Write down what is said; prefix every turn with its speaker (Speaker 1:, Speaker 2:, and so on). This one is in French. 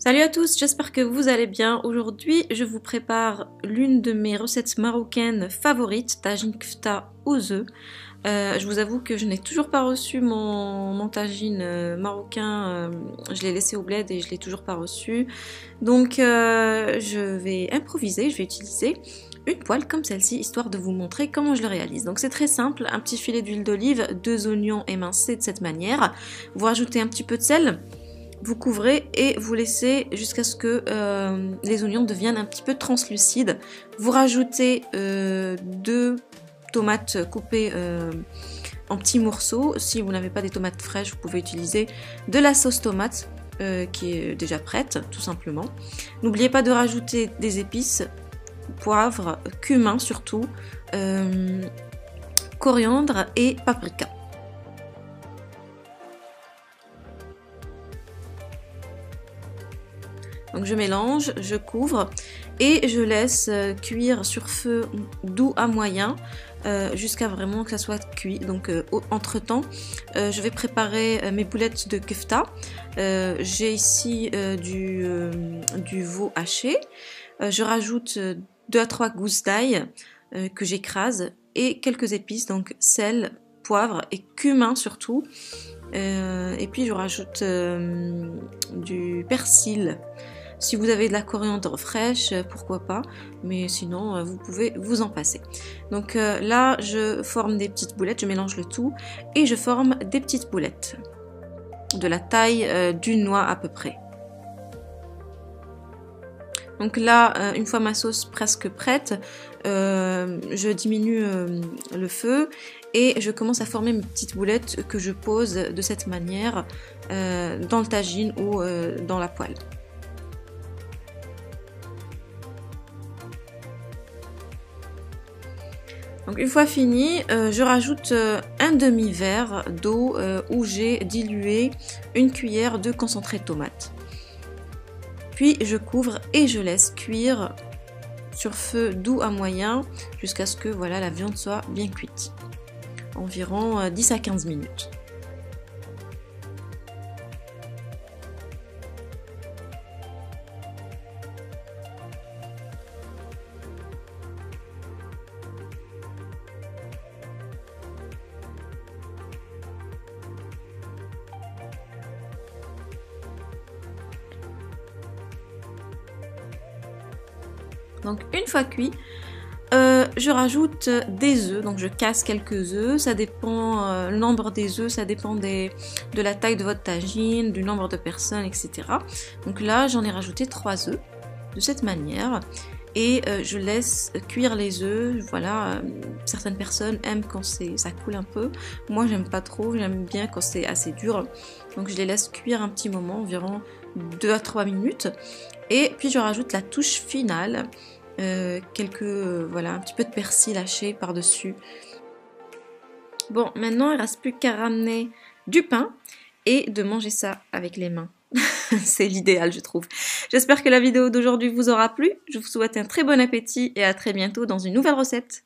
Speaker 1: Salut à tous, j'espère que vous allez bien. Aujourd'hui, je vous prépare l'une de mes recettes marocaines favorites, tagine kfta aux œufs. Je vous avoue que je n'ai toujours pas reçu mon tagine marocain. Je l'ai laissé au bled et je l'ai toujours pas reçu. Donc, je vais improviser, je vais utiliser une poêle comme celle-ci, histoire de vous montrer comment je le réalise. Donc c'est très simple, un petit filet d'huile d'olive, 2 oignons émincés de cette manière. Vous rajoutez un petit peu de sel. Vous couvrez et vous laissez jusqu'à ce que les oignons deviennent un petit peu translucides. Vous rajoutez 2 tomates coupées en petits morceaux. Si vous n'avez pas des tomates fraîches, vous pouvez utiliser de la sauce tomate qui est déjà prête, tout simplement. N'oubliez pas de rajouter des épices, poivre, cumin surtout, coriandre et paprika. Donc je mélange, je couvre et je laisse cuire sur feu doux à moyen jusqu'à vraiment que ça soit cuit. Donc entre temps, je vais préparer mes boulettes de kefta. J'ai ici du veau haché. Je rajoute 2 à 3 gousses d'ail que j'écrase et quelques épices, donc sel, poivre et cumin surtout. Et puis je rajoute du persil. Si vous avez de la coriandre fraîche, pourquoi pas, mais sinon vous pouvez vous en passer. Donc là, je forme des petites boulettes, je mélange le tout et je forme des petites boulettes de la taille d'une noix à peu près. Donc là, une fois ma sauce presque prête, je diminue le feu et je commence à former mes petites boulettes que je pose de cette manière dans le tagine ou dans la poêle. Donc une fois fini, je rajoute un demi-verre d'eau où j'ai dilué une cuillère de concentré de tomate. Puis je couvre et je laisse cuire sur feu doux à moyen jusqu'à ce que voilà, la viande soit bien cuite. Environ 10 à 15 minutes. Donc une fois cuit, je rajoute des œufs, donc je casse quelques œufs, ça dépend, le nombre des œufs, ça dépend de la taille de votre tagine, du nombre de personnes, etc. Donc là j'en ai rajouté 3 œufs, de cette manière, et je laisse cuire les œufs. Voilà, certaines personnes aiment quand ça coule un peu, moi j'aime pas trop, j'aime bien quand c'est assez dur, donc je les laisse cuire un petit moment, environ 2 à 3 minutes, et puis je rajoute la touche finale. Voilà, un petit peu de persil haché par-dessus. Bon, maintenant il ne reste plus qu'à ramener du pain et de manger ça avec les mains. C'est l'idéal, je trouve. J'espère que la vidéo d'aujourd'hui vous aura plu. Je vous souhaite un très bon appétit et à très bientôt dans une nouvelle recette.